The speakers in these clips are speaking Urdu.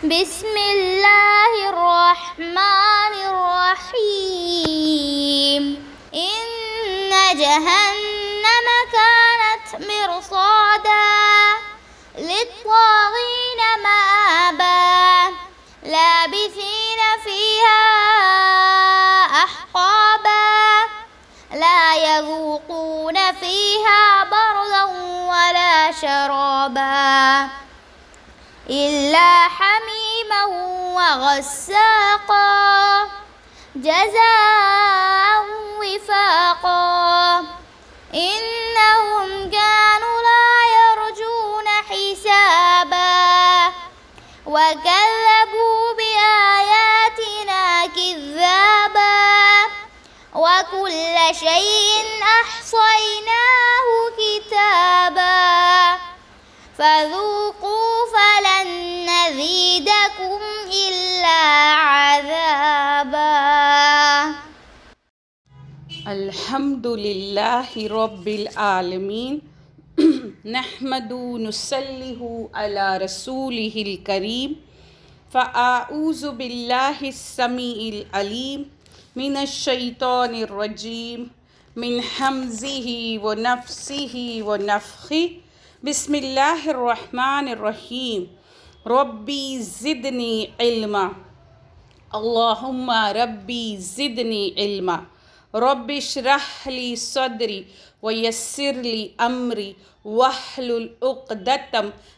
بسم اللہ الرحمن الرحیم ان جہنم كانت مرصادا للطاغین مآبا لابثین فیہا احقابا لا يذوقون فيها بردا ولا شرابا إلا حميما وغساقا جزاء وفاقا إنهم كانوا لا يرجون حسابا وكذبوا بآياتنا كذابا وكل شيء أحصيناه كتابا فذوقوا فلن نزيدكم إلا عذابا. الحمد للہ رب العالمین نحمد نصلیہ علی رسولہ الکریم فاعوذ باللہ السمیع العلیم من الشیطان الرجیم من حمزہ ونفسہ ونفخہ بسم اللہ الرحمن الرحیم ربی زدنی علما اللہم ربی زدنی علما رب اشرح لی صدری ویسر لی امری واحلل عقدۃ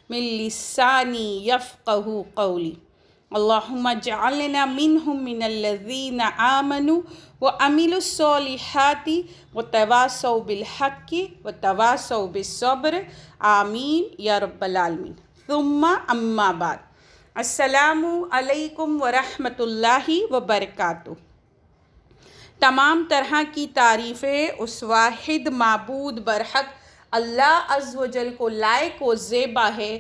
من لسانی یفقہ قولی اللہم اجعلنا منہم من الذین آمنوا وعملوا الصالحات وتواصوا بالحق وتواصوا بالصبر آمین یا رب العالمین. ثم اما بعد، السلام علیکم ورحمۃ اللہ وبرکاتہ. تمام طرح کی تعریفیں اس واحد معبود برحق اللہ عز و جل کو لائق و زیبا ہے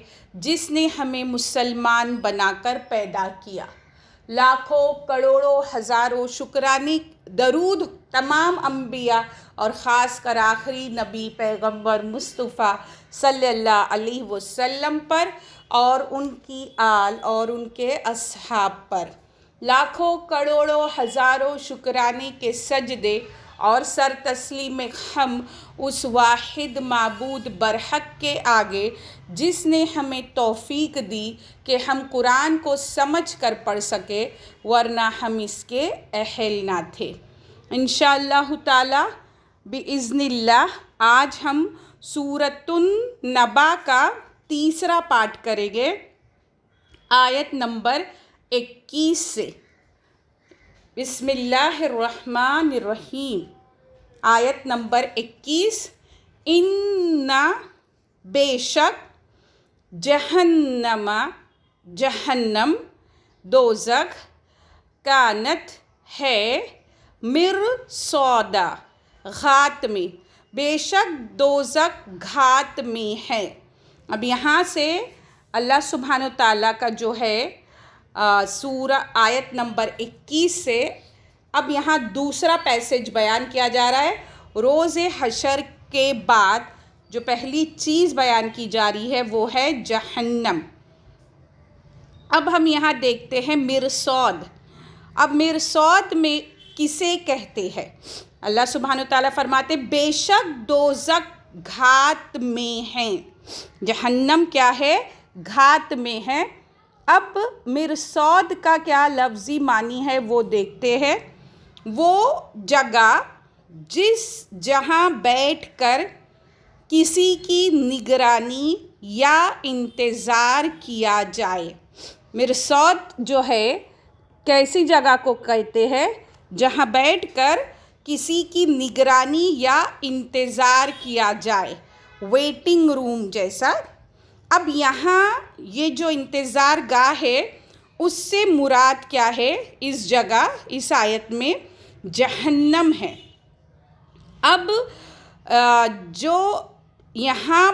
جس نے ہمیں مسلمان بنا کر پیدا کیا. لاکھوں کروڑوں ہزاروں شکرانے درود تمام انبیاء اور خاص کر آخری نبی پیغمبر مصطفیٰ صلی اللہ علیہ وسلم پر اور ان کی آل اور ان کے اصحاب پر. لاکھوں کروڑوں ہزاروں شکرانے کے سجدے اور سر تسلیم ہم اس واحد معبود برحق کے آگے جس نے ہمیں توفیق دی کہ ہم قرآن کو سمجھ کر پڑھ سکے، ورنہ ہم اس کے اہل نہ تھے. انشاءاللہ تعالی بِإِذْنِ اللہ آج ہم سورۃ النبا کا تیسرا پارٹ کریں گے آیت نمبر 21 سے. بسم اللہ الرحمن الرحیم. آیت نمبر 21. ان بے شک جہنم دوزخ کانت ہے مرصادا گھات میں، بے شک دوزخ گھات میں ہے. اب یہاں سے اللہ سبحانہ تعالیٰ کا جو ہے سورہ آیت نمبر 21 سے اب یہاں دوسرا پیسج بیان کیا جا رہا ہے. روز حشر کے بعد جو پہلی چیز بیان کی جا رہی ہے وہ ہے جہنم. اب ہم یہاں دیکھتے ہیں مرصاد. اب مرصاد میں کسے کہتے ہیں؟ اللہ سبحانہ تعالیٰ فرماتے بے شک دوزخ گھات میں ہیں. جہنم کیا ہے؟ گھات میں ہے. اب مرصاد کا کیا لفظی معنی ہے وہ دیکھتے ہیں. وہ جگہ جہاں بیٹھ کر کسی کی نگرانی یا انتظار کیا جائے. مرصاد جو ہے کیسی جگہ کو کہتے ہیں؟ جہاں بیٹھ کر کسی کی نگرانی یا انتظار کیا جائے، ویٹنگ روم جیسا. اب یہاں یہ جو انتظار گاہ ہے اس سے مراد کیا ہے؟ اس جگہ اس آیت میں جہنم ہے. اب جو یہاں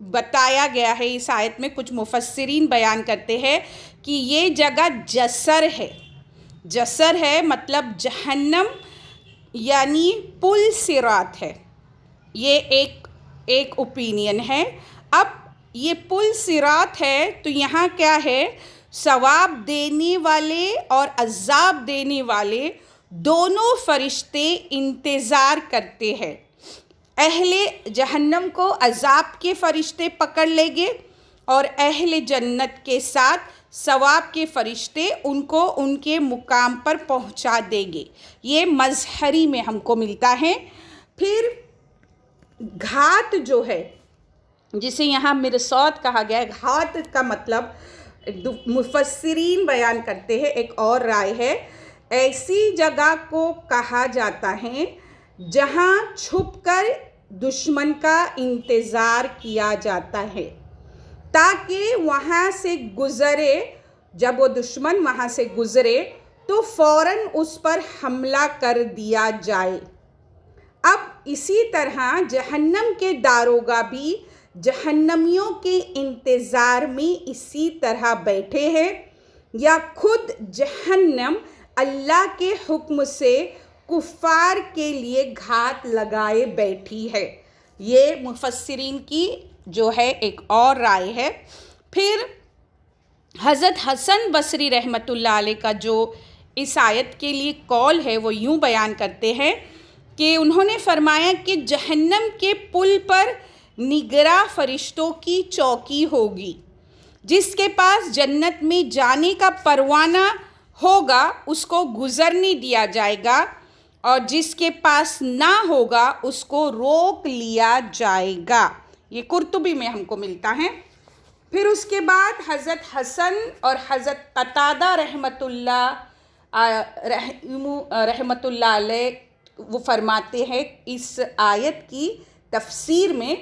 بتایا گیا ہے اس آیت میں کچھ مفسرین بیان کرتے ہیں کہ یہ جگہ جسر ہے. جسر ہے مطلب جہنم یعنی پل صراط ہے. یہ ایک اوپینین ہے. اب یہ پل صراط ہے تو یہاں کیا ہے؟ ثواب دینے والے اور عذاب دینے والے دونوں فرشتے انتظار کرتے ہیں۔ اہل جہنم کو عذاب کے فرشتے پکڑ لیں گے اور اہل جنت کے ساتھ ثواب کے فرشتے ان کو ان کے مقام پر پہنچا دیں گے۔ یہ مظہری میں ہم کو ملتا ہے۔ پھر گھات جو ہے، جسے یہاں مرصاد کہا گیا ہے، گھات کا مطلب مفسرین بیان کرتے ہیں، ایک اور رائے ہے، ایسی جگہ کو کہا جاتا ہے جہاں چھپ کر دشمن کا انتظار کیا جاتا ہے تاکہ وہاں سے گزرے، جب وہ دشمن وہاں سے گزرے تو فوراً اس پر حملہ کر دیا جائے۔ اب اسی طرح جہنم کے داروغہ بھی جہنمیوں کے انتظار میں اسی طرح بیٹھے ہیں، یا خود جہنم اللہ کے حکم سے کفار کے لیے گھات لگائے بیٹھی ہے۔ یہ مفسرین کی جو ہے ایک اور رائے ہے۔ پھر حضرت حسن بصری رحمۃ اللہ علیہ کا جو اس آیت کے لیے قول ہے وہ یوں بیان کرتے ہیں کہ انہوں نے فرمایا کہ جہنم کے پل پر نگراں فرشتوں کی چوکی ہوگی، جس کے پاس جنت میں جانے کا پروانہ ہوگا اس کو گزرنے دیا جائے گا، اور جس کے پاس نہ ہوگا اس کو روک لیا جائے گا۔ یہ قرطبی میں ہم کو ملتا ہے۔ پھر اس کے بعد حضرت حسن اور حضرت قتادہ رحمۃ اللہ علیہ وہ فرماتے ہیں اس آیت کی تفسیر میں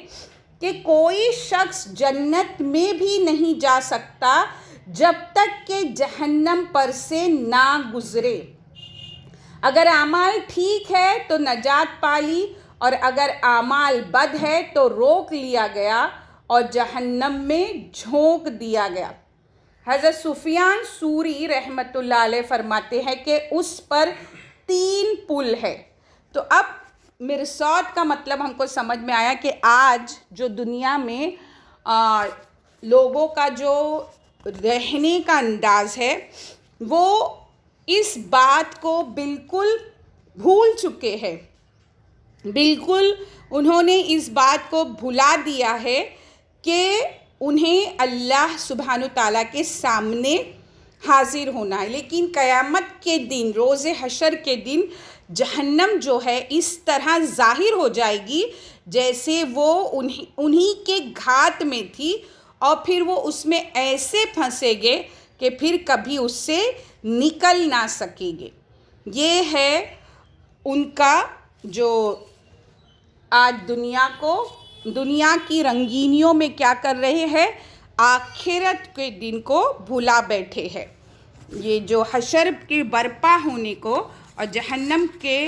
کہ کوئی شخص جنت میں بھی نہیں جا سکتا جب تک کہ جہنم پر سے نہ گزرے۔ اگر اعمال ٹھیک ہے تو نجات پالی، اور اگر اعمال بد ہے تو روک لیا گیا اور جہنم میں جھونک دیا گیا۔ حضرت سفیان ثوری رحمۃ اللہ علیہ فرماتے ہیں کہ اس پر 3 پل ہے۔ تو اب مرصاد کا مطلب ہم کو سمجھ میں آیا کہ آج جو دنیا میں لوگوں کا جو رہنے کا انداز ہے وہ اس بات کو بالکل بھول چکے ہیں، بالکل انہوں نے اس بات کو بھلا دیا ہے کہ انہیں اللہ سبحانہ تعالیٰ کے سامنے حاضر ہونا ہے۔ لیکن قیامت کے دن، روز حشر کے دن، جہنم جو ہے اس طرح ظاہر ہو جائے گی جیسے وہ انہی کے گھات میں تھی، اور پھر وہ اس میں ایسے پھنسے گے کہ پھر کبھی اس سے نکل نہ سکیں گے۔ یہ ہے ان کا جو آج دنیا کی رنگینیوں میں کیا کر رہے ہیں، آخرت کے دن کو بھلا بیٹھے ہیں۔ یہ جو حشر کے برپا ہونے کو اور جہنم کے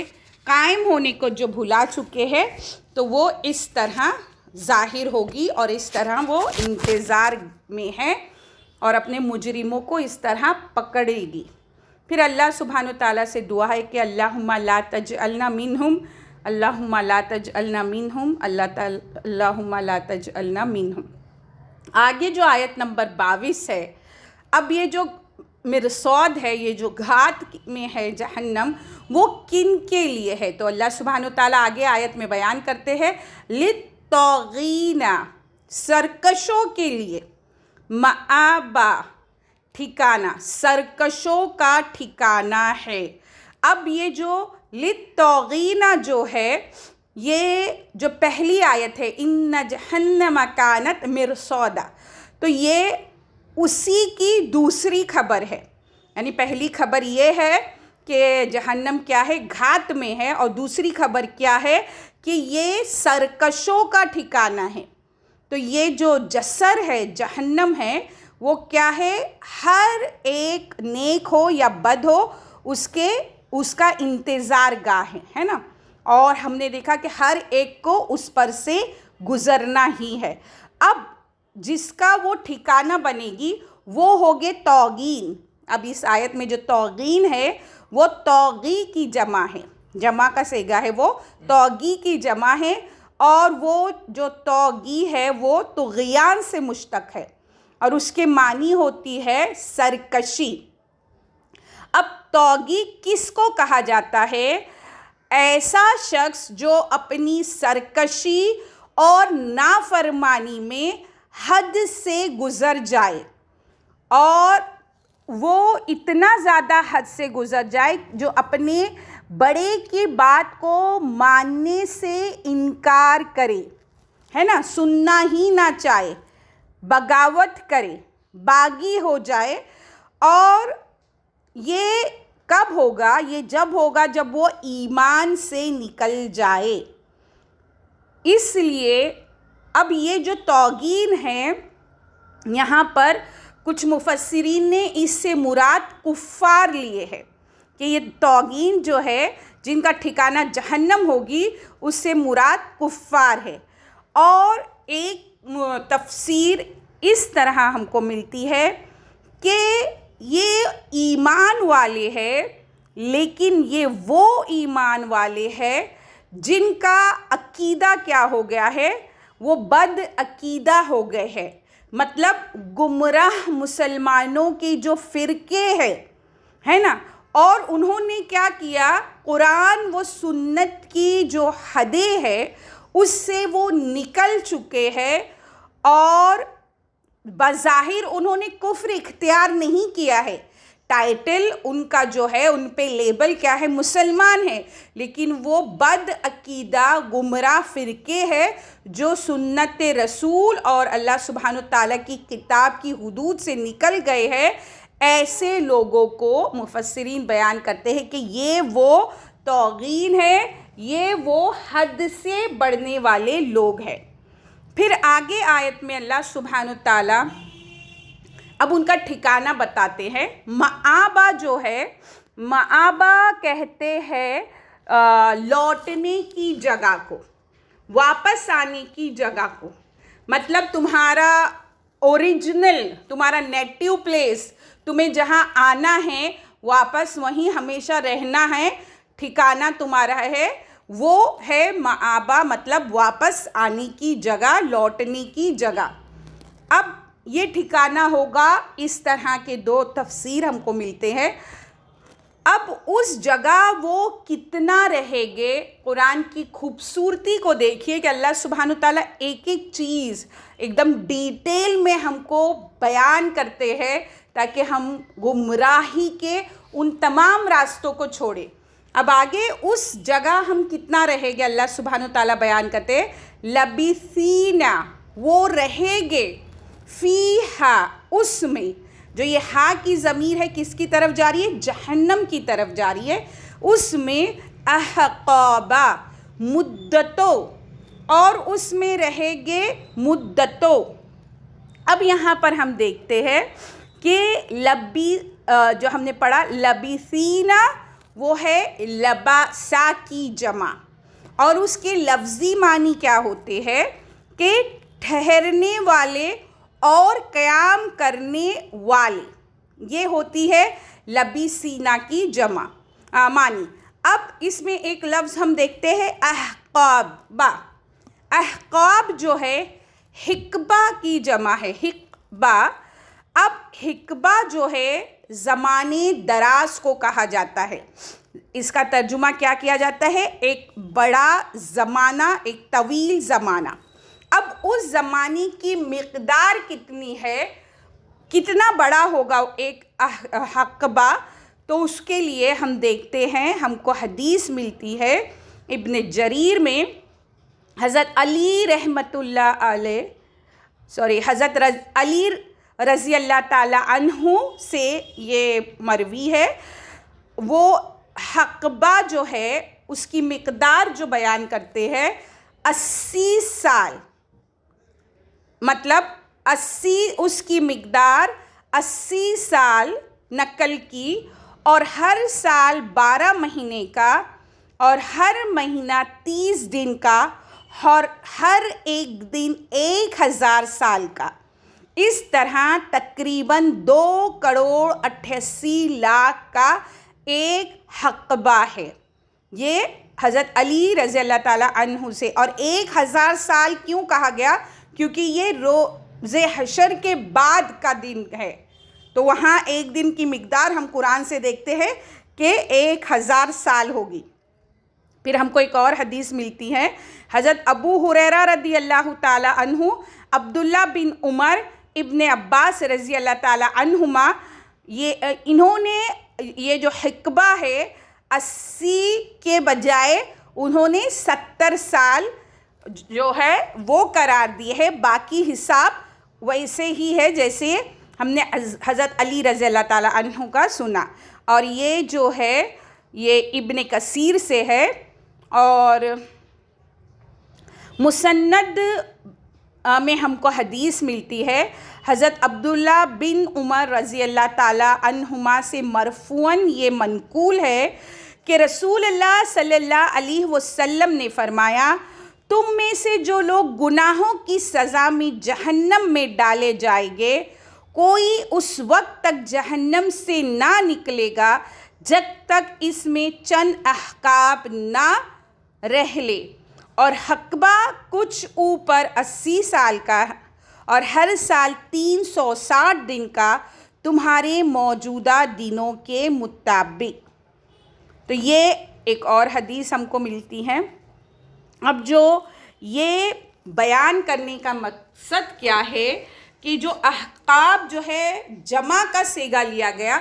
قائم ہونے کو جو بھلا چکے ہیں، تو وہ اس طرح ظاہر ہوگی اور اس طرح وہ انتظار میں ہے اور اپنے مجرموں کو اس طرح پکڑے گی۔ پھر اللہ سبحانہ تعالیٰ سے دعا ہے کہ اللہم لا تجعلنا منہم، اللہم لا تجعلنا منہم، اللہم لا تجعلنا منہم۔ آگے جو آیت نمبر 22 ہے، اب یہ جو مرصاد ہے، یہ جو گھات میں ہے جہنم، وہ کن کے لیے ہے؟ تو اللہ سبحانہ تعالیٰ آگے آیت میں بیان کرتے ہیں للطاغین، سرکشوں کے لیے، مآبا، ٹھکانہ، سرکشوں کا ٹھکانہ ہے۔ اب یہ جو للطاغین جو ہے، یہ جو پہلی آیت ہے ان جہنم کانت مرصادا، تو یہ اسی کی دوسری خبر ہے۔ یعنی پہلی خبر یہ ہے کہ جہنم کیا ہے، گھات میں ہے، اور دوسری خبر کیا ہے کہ یہ سرکشوں کا ٹھکانہ ہے۔ تو یہ جو جسر ہے، جہنم ہے، وہ کیا ہے، ہر ایک نیک ہو یا بد ہو اس کا انتظار گاہ ہے نا، اور ہم نے دیکھا کہ ہر ایک کو اس پر سے گزرنا ہی ہے۔ اب جس کا وہ ٹھکانہ بنے گی وہ ہوگے طاغین۔ اب اس آیت میں جو طاغین ہے وہ طاغی کی جمع ہے، جمع کا صیغہ ہے، وہ طاغی کی جمع ہے، اور وہ جو طاغی ہے وہ طغیان سے مشتق ہے، اور اس کے معنی ہوتی ہے سرکشی۔ اب طاغی کس کو کہا جاتا ہے؟ ایسا شخص جو اپنی سرکشی اور نافرمانی میں حد سے گزر جائے، اور وہ اتنا زیادہ حد سے گزر جائے جو اپنے بڑے کی بات کو ماننے سے انکار کرے، ہے نا، سننا ہی نہ چاہے، بغاوت کرے، باغی ہو جائے۔ اور یہ کب ہوگا؟ یہ جب ہوگا جب وہ ایمان سے نکل جائے۔ اس لیے اب یہ جو طاغین ہیں، یہاں پر کچھ مفسرین نے اس سے مراد کفار لیے ہے کہ یہ طاغین جو ہے جن کا ٹھکانہ جہنم ہوگی، اس سے مراد کفار ہے۔ اور ایک تفسیر اس طرح ہم کو ملتی ہے کہ یہ ایمان والے ہیں، لیکن یہ وہ ایمان والے ہیں جن کا عقیدہ کیا ہو گیا ہے؟ وہ بد عقیدہ ہو گئے ہیں۔ مطلب گمراہ مسلمانوں کے جو فرقے ہیں، ہے نا، اور انہوں نے کیا کیا؟ قرآن و سنت کی جو حدیں ہیں اس سے وہ نکل چکے ہیں، اور بظاہر انہوں نے کفر اختیار نہیں کیا ہے۔ ٹائٹل ان کا جو ہے، ان پہ لیبل کیا ہے؟ مسلمان ہے، لیکن وہ بد عقیدہ گمراہ فرقے ہیں جو سنت رسول اور اللہ سبحانہ تعالیٰ کی کتاب کی حدود سے نکل گئے ہیں۔ ایسے لوگوں کو مفسرین بیان کرتے ہیں کہ یہ وہ طاغین ہیں، یہ وہ حد سے بڑھنے والے لوگ ہیں۔ پھر آگے آیت میں اللہ سبحانہ تعالیٰ اب ان کا ٹھکانہ بتاتے ہیں۔ مآبہ جو ہے، مآبہ کہتے ہیں لوٹنے کی جگہ کو، واپس آنے کی جگہ کو۔ مطلب تمہارا اوریجنل، تمہارا نیٹیو پلیس، تمہیں جہاں آنا ہے واپس وہیں ہمیشہ رہنا ہے، ٹھکانہ تمہارا ہے، وہ ہے مآبہ، مطلب واپس آنے کی جگہ، لوٹنے کی جگہ۔ اب یہ ٹھکانہ ہوگا، اس طرح کے دو تفسیر ہم کو ملتے ہیں۔ اب اس جگہ وہ کتنا رہے گے؟ قرآن کی خوبصورتی کو دیکھیے کہ اللہ سبحانہ تعالیٰ ایک ایک چیز ایک دم ڈیٹیل میں ہم کو بیان کرتے ہیں تاکہ ہم گمراہی کے ان تمام راستوں کو چھوڑیں۔ اب آگے اس جگہ ہم کتنا رہے گے اللہ سبحانہ تعالیٰ بیان کرتے ہیں۔ لبثینا، وہ رہے گے، فیہا، اس میں، جو یہ ہا کی ضمیر ہے کس کی طرف جا رہی ہے؟ جہنم کی طرف جا رہی ہے۔ اس میں احقابا، مدتوں، اور اس میں رہے گے مدتوں۔ اب یہاں پر ہم دیکھتے ہیں کہ جو ہم نے پڑھا لبثینا، وہ ہے لباسا کی جمع، اور اس کے لفظی معنی کیا ہوتے ہیں کہ ٹھہرنے والے اور قیام کرنے والے، یہ ہوتی ہے لبثینا کی جمع معنی۔ اب اس میں ایک لفظ ہم دیکھتے ہیں احقابا۔ احقاب جو ہے حقبہ کی جمع ہے، حقبہ۔ اب حقبہ جو ہے زمانے دراز کو کہا جاتا ہے، اس کا ترجمہ کیا کیا جاتا ہے؟ ایک بڑا زمانہ، ایک طویل زمانہ۔ اب اس زمانے کی مقدار کتنی ہے، کتنا بڑا ہوگا ایک حقبہ؟ تو اس کے لیے ہم دیکھتے ہیں، ہم کو حدیث ملتی ہے ابن جریر میں، حضرت علی رحمۃ اللہ علیہ، حضرت علی رضی اللہ تعالیٰ عنہ سے یہ مروی ہے۔ وہ حقبہ جو ہے اس کی مقدار جو بیان کرتے ہیں 80 سال، مطلب 80، اس کی مقدار 80 سال نقل کی، اور ہر سال 12 مہینے کا، اور ہر مہینہ 30 دن کا، اور ہر ایک دن 1000 سال کا۔ اس طرح تقریباً 2,88,00,000 کا ایک حقبہ ہے۔ یہ حضرت علی رضی اللہ تعالیٰ عنہ سے۔ اور 1000 سال کیوں کہا گیا؟ کیونکہ یہ روز حشر کے بعد کا دن ہے. تو وہاں ایک دن کی مقدار ہم قرآن سے دیکھتے ہیں کہ 1000 سال ہوگی. پھر ہم کو ایک اور حدیث ملتی ہے. حضرت ابو ہریرہ رضی اللہ تعالی عنہ، عبداللہ بن عمر، ابن عباس رضی اللہ تعالی عنہما، انہوں نے یہ جو حقبہ ہے 80 کے بجائے انہوں نے 70 سال جو ہے وہ قرار دیے ہے. باقی حساب ویسے ہی ہے جیسے ہم نے حضرت علی رضی اللہ تعالی عنہ کا سنا. اور یہ جو ہے یہ ابن کثیر سے ہے. اور مسند میں ہم کو حدیث ملتی ہے حضرت عبداللہ بن عمر رضی اللہ تعالی عنہما سے مرفوعاً یہ منقول ہے کہ رسول اللہ صلی اللہ علیہ وسلم نے فرمایا، تم میں سے جو لوگ گناہوں کی سزا میں جہنم میں ڈالے جائیں گے، کوئی اس وقت تک جہنم سے نہ نکلے گا جب تک اس میں چند احقاب نہ رہ لے. اور حقبہ کچھ اوپر 80 سال کا اور ہر سال 360 دن کا تمہارے موجودہ دنوں کے مطابق. تو یہ ایک اور حدیث ہم کو ملتی ہے. اب جو یہ بیان کرنے کا مقصد کیا ہے کہ جو احقاب جو ہے جمع کا صیغہ لیا گیا،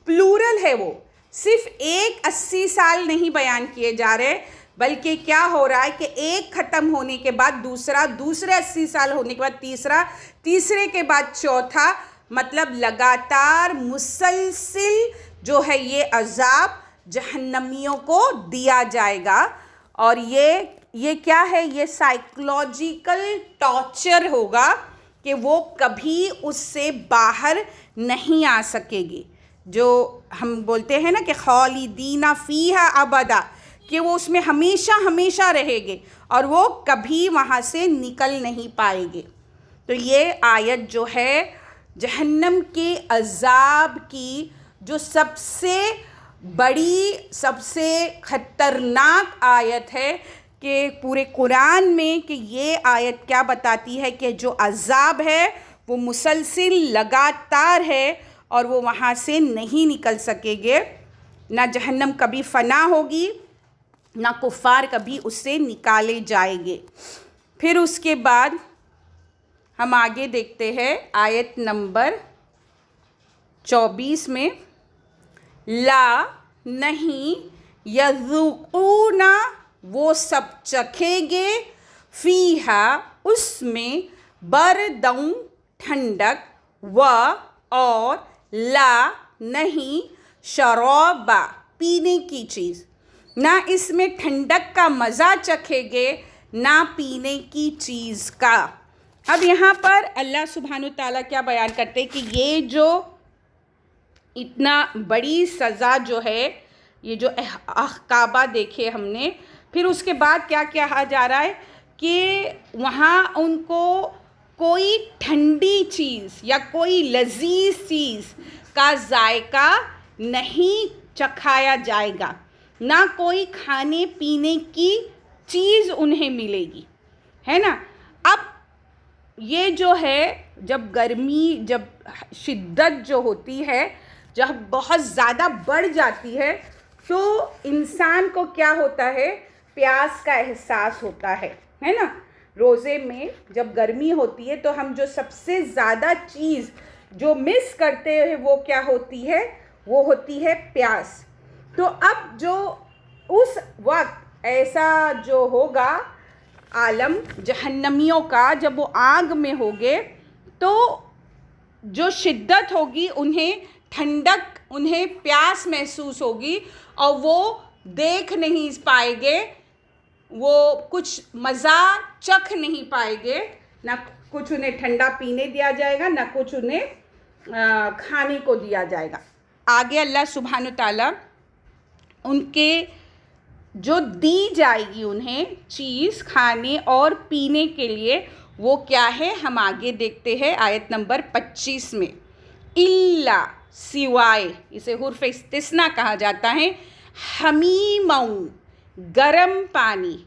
پلورل ہے، وہ صرف ایک 80 سال نہیں بیان کیے جا رہے، بلکہ کیا ہو رہا ہے کہ ایک ختم ہونے کے بعد دوسرا، دوسرے 80 سال ہونے کے بعد تیسرا، تیسرے کے بعد چوتھا، مطلب لگاتار مسلسل جو ہے یہ عذاب جہنمیوں کو دیا جائے گا. اور یہ کیا ہے؟ یہ سائیکولوجیکل ٹارچر ہوگا کہ وہ کبھی اس سے باہر نہیں آ سکے گی. جو ہم بولتے ہیں نا کہ خالدین فیہا ابدا، کہ وہ اس میں ہمیشہ ہمیشہ رہے گے اور وہ کبھی وہاں سے نکل نہیں پائے گے. تو یہ آیت جو ہے جہنم کے عذاب کی جو سب سے بڑی، سب سے خطرناک آیت ہے کہ پورے قرآن میں، کہ یہ آیت کیا بتاتی ہے کہ جو عذاب ہے وہ مسلسل لگاتار ہے اور وہ وہاں سے نہیں نکل سکے گے. نہ جہنم کبھی فنا ہوگی، نہ کفار کبھی اس سے نکالے جائیں گے. پھر اس کے بعد ہم آگے دیکھتے ہیں آیت نمبر 24 میں، لا نہیں، یذوقون وہ سب چکھیں گے، فیہا اس میں، بردوں ٹھنڈک، و اور، لا نہیں، شرابا پینے کی چیز، نہ اس میں ٹھنڈک کا مزہ چکھیں گے نہ پینے کی چیز کا. اب یہاں پر اللہ سبحانہ تعالیٰ کیا بیان کرتے کہ یہ جو اتنا بڑی سزا جو ہے، یہ جو احقابہ دیکھے ہم نے، پھر اس کے بعد کیا کہا جا رہا ہے کہ وہاں ان کو کوئی ٹھنڈی چیز یا کوئی لذیذ چیز کا ذائقہ نہیں چکھایا جائے گا، نہ کوئی کھانے پینے کی چیز انہیں ملے گی، ہے نا. اب یہ جو ہے جب گرمی، جب شدت جو ہوتی ہے، جب بہت زیادہ بڑھ جاتی ہے، تو انسان کو کیا ہوتا ہے؟ پیاس کا احساس ہوتا ہے نا. روزے میں جب گرمی ہوتی ہے تو ہم جو سب سے زیادہ چیز جو مس کرتے ہیں وہ کیا ہوتی ہے؟ وہ ہوتی ہے پیاس. تو اب جو اس وقت ایسا جو ہوگا عالم جہنمیوں کا، جب وہ آگ میں ہوگے تو جو شدت ہوگی، انہیں ٹھنڈک، انہیں پیاس محسوس ہوگی اور وہ دیکھ نہیں پائیں گے، وہ کچھ مزہ چکھ نہیں پائیں گے، نہ کچھ انہیں ٹھنڈا پینے دیا جائے گا، نہ کچھ انہیں کھانے کو دیا جائے گا. آگے اللہ سبحانہ تعالیٰ ان کے جو دی جائے گی انہیں چیز کھانے اور پینے کے لیے، وہ کیا ہے؟ ہم آگے دیکھتے ہیں آیت نمبر 25 میں. الا سوائے، اسے حرف استثناء کہا جاتا ہے، حمیمًا گرم پانی،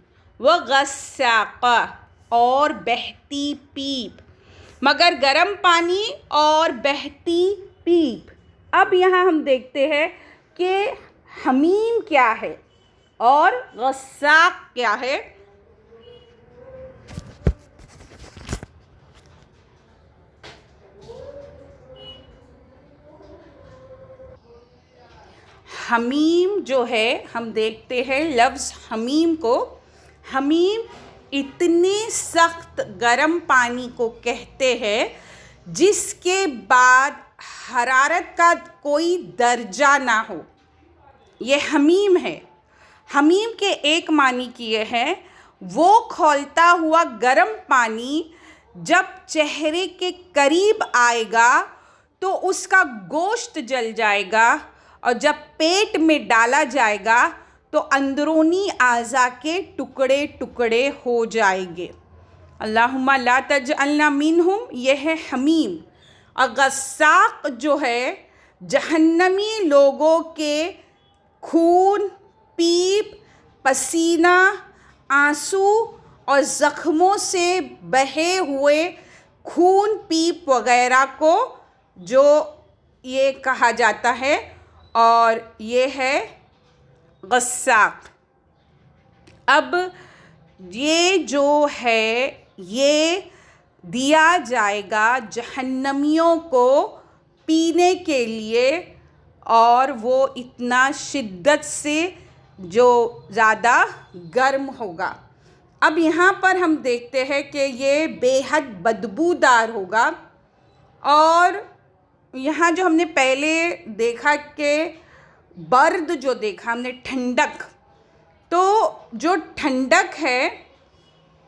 وغساقہ اور بہتی پیپ، مگر گرم پانی اور بہتی پیپ۔ اب یہاں ہم دیکھتے ہیں کہ حمیم کیا ہے اور غساق کیا ہے۔ حمیم جو ہے، ہم دیکھتے ہیں لفظ حمیم کو، حمیم اتنے سخت گرم پانی کو کہتے ہیں جس کے بعد حرارت کا کوئی درجہ نہ ہو، یہ حمیم ہے۔ حمیم کے ایک معنی کیے ہیں وہ کھولتا ہوا گرم پانی جب چہرے کے قریب آئے گا تو اس کا گوشت جل جائے گا، اور جب پیٹ میں ڈالا جائے گا تو اندرونی اعضاء کے ٹکڑے ٹکڑے ہو جائیں گے۔ اللہم لا تجعلنا منہم، یہ ہے حمیم۔ اور غساق جو ہے جہنمی لوگوں کے خون، پیپ، پسینہ، آنسو اور زخموں سے بہے ہوئے خون پیپ وغیرہ کو جو یہ کہا جاتا ہے، اور یہ ہے غساق۔ اب یہ جو ہے یہ دیا جائے گا جہنمیوں کو پینے کے لیے، اور وہ اتنا شدت سے جو زیادہ گرم ہوگا۔ اب یہاں پر ہم دیکھتے ہیں کہ یہ بے حد بدبودار ہوگا، اور یہاں جو ہم نے پہلے دیکھا کہ برد جو دیکھا ہم نے ٹھنڈک، تو جو ٹھنڈک ہے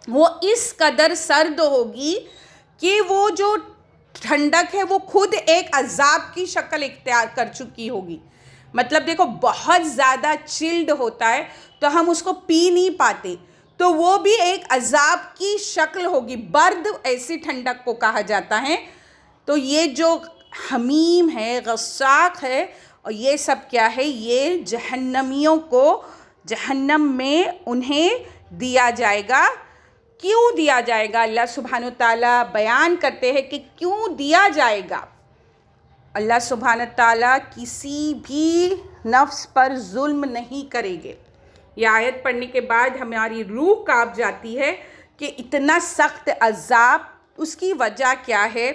وہ اس قدر سرد ہوگی کہ وہ جو ٹھنڈک ہے وہ خود ایک عذاب کی شکل اختیار کر چکی ہوگی۔ مطلب دیکھو بہت زیادہ چلڈ ہوتا ہے تو ہم اس کو پی نہیں پاتے، تو وہ بھی ایک عذاب کی شکل ہوگی۔ برد ایسی ٹھنڈک کو کہا جاتا ہے۔ تو یہ جو حمیم ہے، غساق ہے، اور یہ سب کیا ہے، یہ جہنمیوں کو جہنم میں انہیں دیا جائے گا۔ کیوں دیا جائے گا؟ اللہ سبحانہ تعالیٰ بیان کرتے ہیں کہ کیوں دیا جائے گا۔ اللہ سبحانہ تعالیٰ کسی بھی نفس پر ظلم نہیں کریں گے۔ یہ آیت پڑھنے کے بعد ہماری روح کانپ جاتی ہے کہ اتنا سخت عذاب، اس کی وجہ کیا ہے؟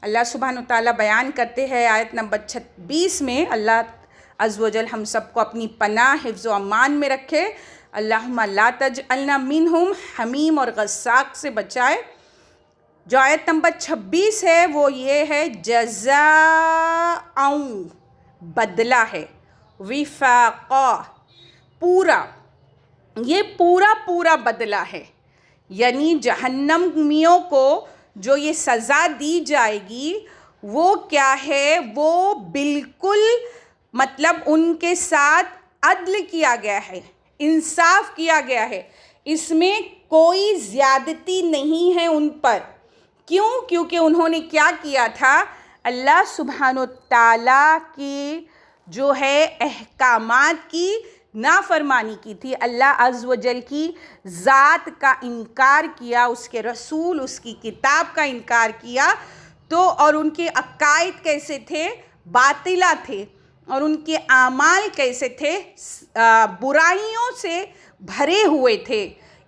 اللہ سبحانہ تعالیٰ بیان کرتے ہیں آیت نمبر 26 میں۔ اللہ عز و جل ہم سب کو اپنی پناہ، حفظ و امان میں رکھے۔ اللہم لا تجعلنا منہم، حمیم اور غساق سے بچائے۔ جو آیت نمبر 26 ہے وہ یہ ہے جزاء، بدلہ ہے، وفاقہ، پورا، یہ پورا بدلہ ہے۔ یعنی جہنمیوں کو جو یہ سزا دی جائے گی وہ کیا ہے؟ وہ بالکل مطلب ان کے ساتھ عدل کیا گیا ہے، انصاف کیا گیا ہے، اس میں کوئی زیادتی نہیں ہے ان پر۔ کیوں؟ کیونکہ انہوں نے کیا کیا تھا؟ اللہ سبحانہ تعالیٰ کی جو ہے احکامات کی نافرمانی کی تھی، اللہ عز و جل کی ذات کا انکار کیا، اس کے رسول، اس کی کتاب کا انکار کیا، تو اور ان کے عقائد کیسے تھے؟ باطلہ تھے، اور ان کے اعمال کیسے تھے؟ برائیوں سے بھرے ہوئے تھے۔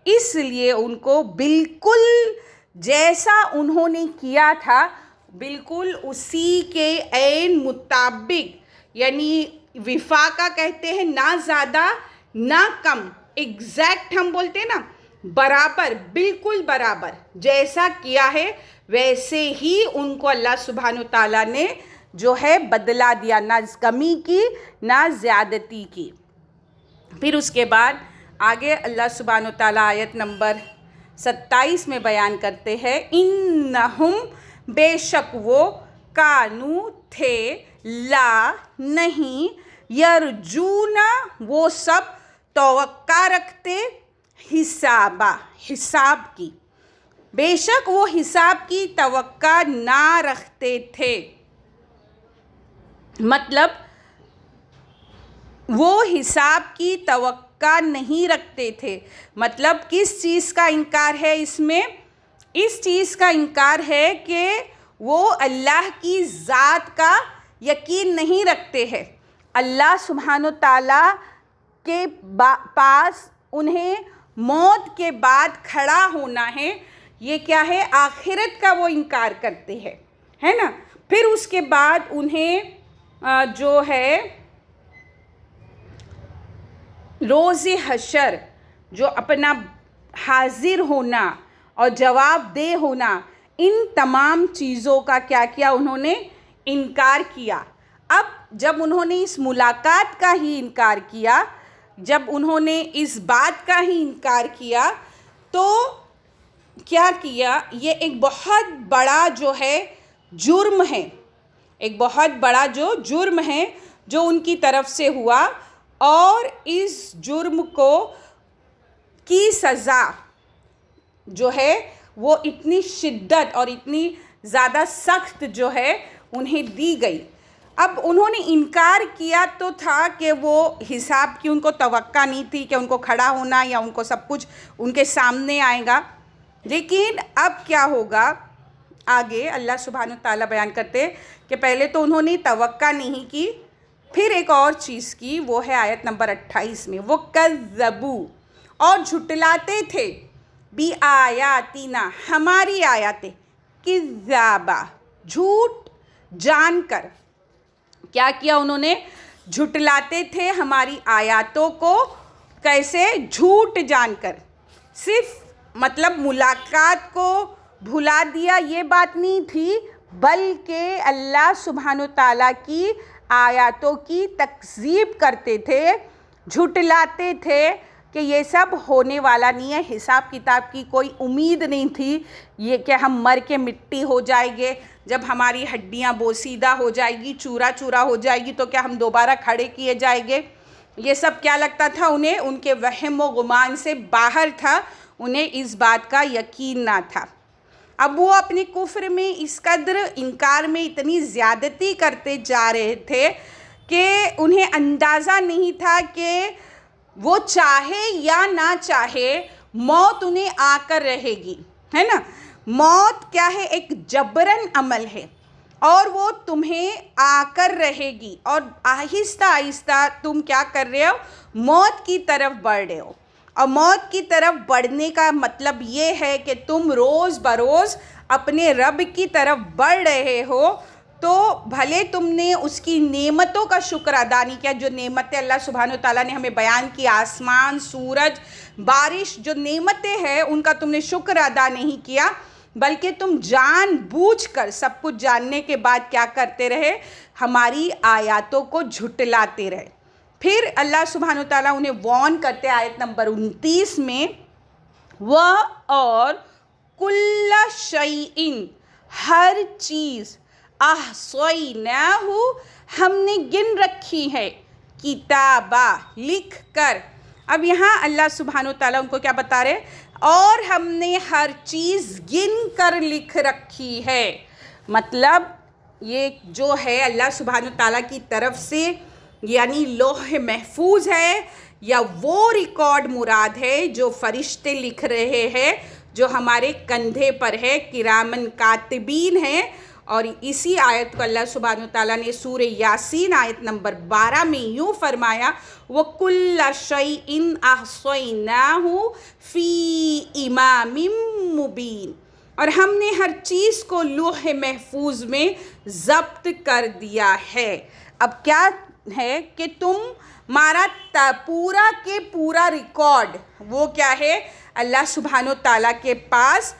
اس لیے ان کو بالکل جیسا انہوں نے کیا تھا بالکل اسی کے عین مطابق، یعنی وفاقہ کہتے ہیں، نہ زیادہ نہ کم، ایگزیکٹ ہم بولتے ہیں نا، برابر، بالکل برابر، جیسا کیا ہے ویسے ہی ان کو اللہ سبحانہ تعالیٰ نے جو ہے بدلہ دیا، نہ کمی کی نہ زیادتی کی۔ پھر اس کے بعد آگے اللہ سبحانہ تعالیٰ آیت نمبر 27 میں بیان کرتے ہیں، انہم، بے شک وہ، کانو، تھے، لا، نہیں، یرجون، وہ سب توقع رکھتے، حساب کی، بے شک وہ حساب کی توقع نہ رکھتے تھے۔ مطلب وہ حساب کی توقع نہیں رکھتے تھے۔ مطلب کس چیز کا انکار ہے اس میں؟ اس چیز کا انکار ہے کہ وہ اللہ کی ذات کا یقین نہیں رکھتے ہیں. اللہ سبحانہ تعالیٰ کے پاس انہیں موت کے بعد کھڑا ہونا ہے، یہ کیا ہے؟ آخرت کا وہ انکار کرتے ہیں، ہے نا. پھر اس کے بعد انہیں جو ہے روز حشر، جو اپنا حاضر ہونا اور جواب دہ ہونا، ان تمام چیزوں کا کیا کیا؟ انہوں نے انکار کیا. اب جب انہوں نے اس ملاقات کا ہی انکار کیا، جب انہوں نے اس بات کا ہی انکار کیا، تو کیا کیا؟ یہ ایک بہت بڑا جو ہے جرم ہے، ایک بہت بڑا جو جرم ہے جو ان کی طرف سے ہوا، اور اس جرم کی سزا جو ہے وہ اتنی شدت اور اتنی زیادہ سخت جو ہے انہیں دی گئی. اب انہوں نے انکار کیا تو تھا کہ وہ حساب کی ان کو توقع نہیں تھی کہ ان کو کھڑا ہونا یا ان کو سب کچھ ان کے سامنے آئے گا. لیکن اب کیا ہوگا آگے اللہ سبحانہ تعالیٰ بیان کرتے کہ پہلے تو انہوں نے توقع نہیں کی، پھر ایک اور چیز کی، وہ ہے آیت نمبر 28 میں، وہ کذبوا، اور جھٹلاتے تھے، بی آیاتنا، ہماری آیاتیں، کذابا، جھوٹ جان کر. کیا کیا انہوں نے؟ جھٹلاتے تھے ہماری آیاتوں کو. کیسے؟ جھوٹ جان کر. صرف مطلب ملاقات کو بھلا دیا یہ بات نہیں تھی، بلکہ اللہ سبحانہ تعالیٰ کی آیاتوں کی تکذیب کرتے تھے، جھٹلاتے تھے کہ یہ سب ہونے والا نہیں ہے، حساب کتاب کی کوئی امید نہیں تھی، یہ کہ ہم مر کے مٹی ہو جائیں گے، جب ہماری ہڈیاں بوسیدہ ہو جائے گی، چورا چورا ہو جائے گی، تو کیا ہم دوبارہ کھڑے کیے جائیں گے. یہ سب کیا لگتا تھا انہیں؟ ان کے وہم و گمان سے باہر تھا، انہیں اس بات کا یقین نہ تھا. اب وہ اپنے کفر میں اس قدر انکار میں اتنی زیادتی کرتے جا رہے تھے کہ انہیں اندازہ نہیں تھا کہ وہ چاہے یا نہ چاہے موت انہیں آ کر رہے گی، ہے نا. موت کیا ہے؟ ایک جبرن عمل ہے، اور وہ تمہیں آ کر رہے گی، اور آہستہ آہستہ تم کیا کر رہے ہو؟ موت کی طرف بڑھ رہے ہو. اور موت کی طرف بڑھنے کا مطلب یہ ہے کہ تم روز بروز اپنے رب کی طرف بڑھ رہے ہو. تو بھلے تم نے اس کی نعمتوں کا شکر ادا نہیں کیا، جو نعمتیں اللہ سبحانہ تعالیٰ نے ہمیں بیان کی، آسمان، سورج، بارش، جو نعمتیں ہیں ان کا تم نے شکر ادا نہیں کیا، بلکہ تم جان بوجھ کر سب کچھ جاننے کے بعد کیا کرتے رہے؟ ہماری آیاتوں کو جھٹلاتے رہے. پھر اللہ سبحانہ تعالیٰ انہیں وارن کرتے آیت نمبر 29 میں، وہ اور کل شیء، ہر چیز، احصیناہ، ہم نے گن رکھی ہے، کتابہ، لکھ کر. اب یہاں اللہ سبحانہ تعالیٰ ان کو کیا بتا رہے؟ اور ہم نے ہر چیز گن کر لکھ رکھی ہے. مطلب یہ جو ہے اللہ سبحانہ تعالیٰ کی طرف سے، یعنی لوح محفوظ ہے، یا وہ ریکارڈ مراد ہے جو فرشتے لکھ رہے ہیں، جو ہمارے کندھے پر ہے، کرامن کاتبین ہیں. اور اسی آیت کو اللہ سبحانہ تعالیٰ نے سورہ یاسین آیت نمبر 12 میں یوں فرمایا، وَكُلَّ شَيْءٍ أَحْصَيْنَاهُ فِي إِمَامٍ مُبِينٍ، اور ہم نے ہر چیز کو لوح محفوظ میں ضبط کر دیا ہے. اب کیا ہے کہ تمہارا پورا کے پورا ریکارڈ وہ کیا ہے؟ اللہ سبحانہ تعالیٰ کے پاس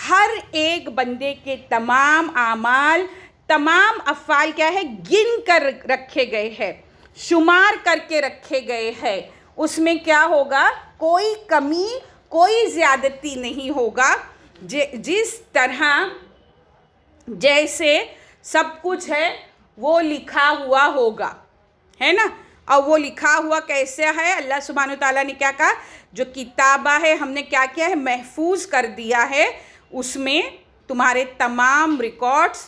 ہر ایک بندے کے تمام اعمال، تمام افعال کیا ہے؟ گن کر رکھے گئے ہیں، شمار کر کے رکھے گئے ہیں. اس میں کیا ہوگا؟ کوئی کمی، کوئی زیادتی نہیں ہوگا. جس طرح جیسے سب کچھ ہے وہ لکھا ہوا ہوگا، ہے نا. اور وہ لکھا ہوا کیسے ہے؟ اللہ سبحانہ تعالیٰ نے کیا کہا؟ جو کتابہ ہے ہم نے کیا کیا ہے؟ محفوظ کر دیا ہے، اس میں تمہارے تمام ریکارڈز.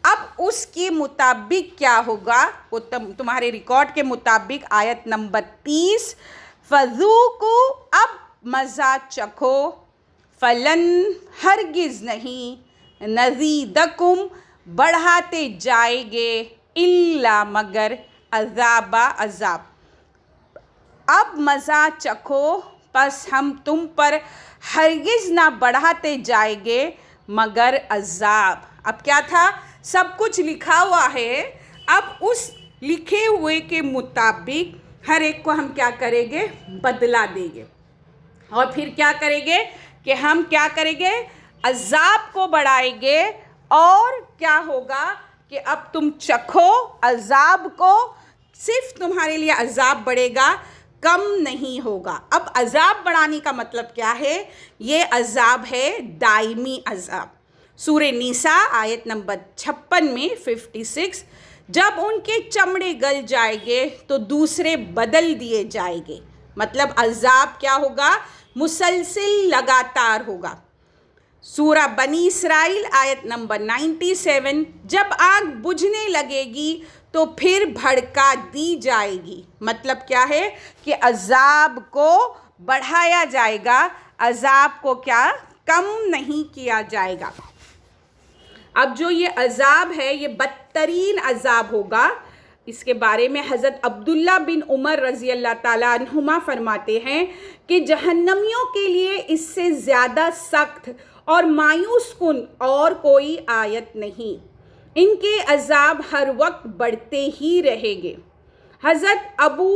اب اس کے مطابق کیا ہوگا؟ وہ تمہارے ریکارڈ کے مطابق آیت نمبر 30، فذوقوا، اب مزہ چکھو، فلن ہرگز نہیں، نزیدکم بڑھاتے جائیں گے، الا مگر، عذاب، اب مزہ چکھو، پس ہم تم پر ہرگز نہ بڑھاتے جائیں گے مگر عذاب۔ اب کیا تھا؟ سب کچھ لکھا ہوا ہے، اب اس لکھے ہوئے کے مطابق ہر ایک کو ہم کیا کریں گے؟ بدلا دیں گے، اور پھر کیا کریں گے کہ ہم کیا کریں گے؟ عذاب کو بڑھائیں گے، اور کیا ہوگا کہ اب تم چکھو عذاب کو، صرف تمہارے لیے عذاب بڑھے گا، کم نہیں ہوگا۔ اب عذاب بڑھانے کا مطلب کیا ہے؟ یہ عذاب ہے دائمی عذاب۔ سورہ نساء آیت نمبر 56 میں 56، جب ان کے چمڑے گل جائیں گے تو دوسرے بدل دیے جائیں گے، مطلب عذاب کیا ہوگا؟ مسلسل لگاتار ہوگا۔ سورہ بنی اسرائیل آیت نمبر 97، جب آگ بجھنے لگے گی تو پھر بھڑکا دی جائے گی، مطلب کیا ہے کہ عذاب کو بڑھایا جائے گا، عذاب کو کیا کم نہیں کیا جائے گا۔ اب جو یہ عذاب ہے یہ بدترین عذاب ہوگا۔ اس کے بارے میں حضرت عبداللہ بن عمر رضی اللہ تعالیٰ عنہما فرماتے ہیں کہ جہنمیوں کے لیے اس سے زیادہ سخت اور مایوس کن اور کوئی آیت نہیں، ان کے عذاب ہر وقت بڑھتے ہی رہیں گے۔ حضرت ابو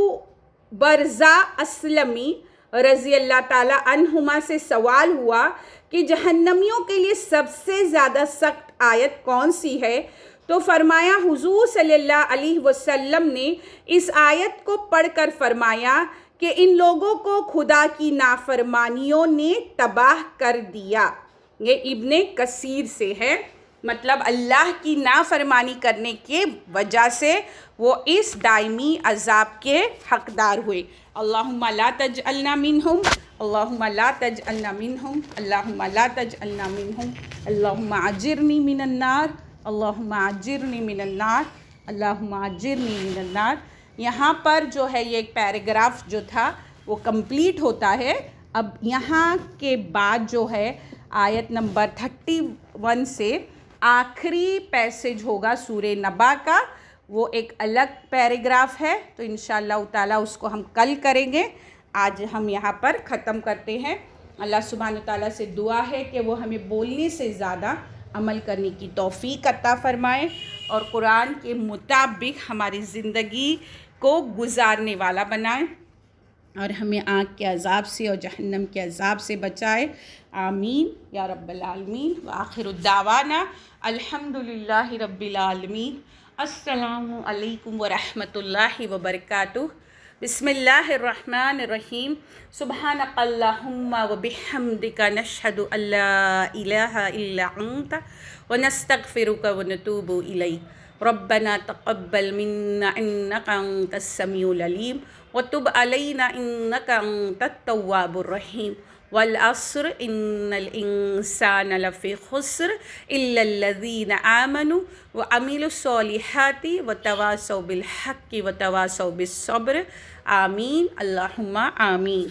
برزہ اسلمی رضی اللہ تعالیٰ عنہما سے سوال ہوا کہ جہنمیوں کے لیے سب سے زیادہ سخت آیت کون سی ہے؟ تو فرمایا، حضور صلی اللہ علیہ وسلم نے اس آیت کو پڑھ کر فرمایا کہ ان لوگوں کو خدا کی نافرمانیوں نے تباہ کر دیا۔ یہ ابن کثیر سے ہے، مطلب اللہ کی نافرمانی کرنے کے وجہ سے وہ اس دائمی عذاب کے حقدار ہوئے۔ اللہم لا تجعلنا منہم، اللہم لا تجعلنا منہم، اللہم لا تجعلنا منہم، اللہم اجرنی من النار، اللہم اجرنی من النار، اللہم اجرنی من النار۔ یہاں پر جو ہے یہ ایک پیراگراف جو تھا وہ کمپلیٹ ہوتا ہے۔ اب یہاں کے بعد جو ہے آیت نمبر 31 سے آخری پیسج ہوگا سورہ نبا کا، وہ ایک الگ پیراگراف ہے، تو انشاءاللہ تعالیٰ اس کو ہم کل کریں گے۔ آج ہم یہاں پر ختم کرتے ہیں۔ اللہ سبحانہ تعالیٰ سے دعا ہے کہ وہ ہمیں بولنے سے زیادہ عمل کرنے کی توفیق عطا فرمائے، اور قرآن کے مطابق ہماری زندگی کو گزارنے والا بنائے، اور ہمیں آگ کے عذاب سے اور جہنم کے عذاب سے بچائے۔ آمین یا رب العالمین۔ وآخر الدعوانا الحمدللہ رب العالمین۔ السلام علیکم ورحمۃ اللہ وبرکاتہ۔ بسم اللہ الرحمن الرحیم۔ سبحانک اللہم وبحمدک، نشہد ان لا الہ الا انت، ونستغفرک ونتوب الیک۔ ربنا تقبل منا انک انت السمیع العلیم، وتب علینا انک انت التواب الرحیم۔ والعصر ان الانسان لفی خسر الا الذین آمنوا وعملوا الصالحات وتواصوا بالحق وتواصوا بالصبر۔ آمین اللہم آمین۔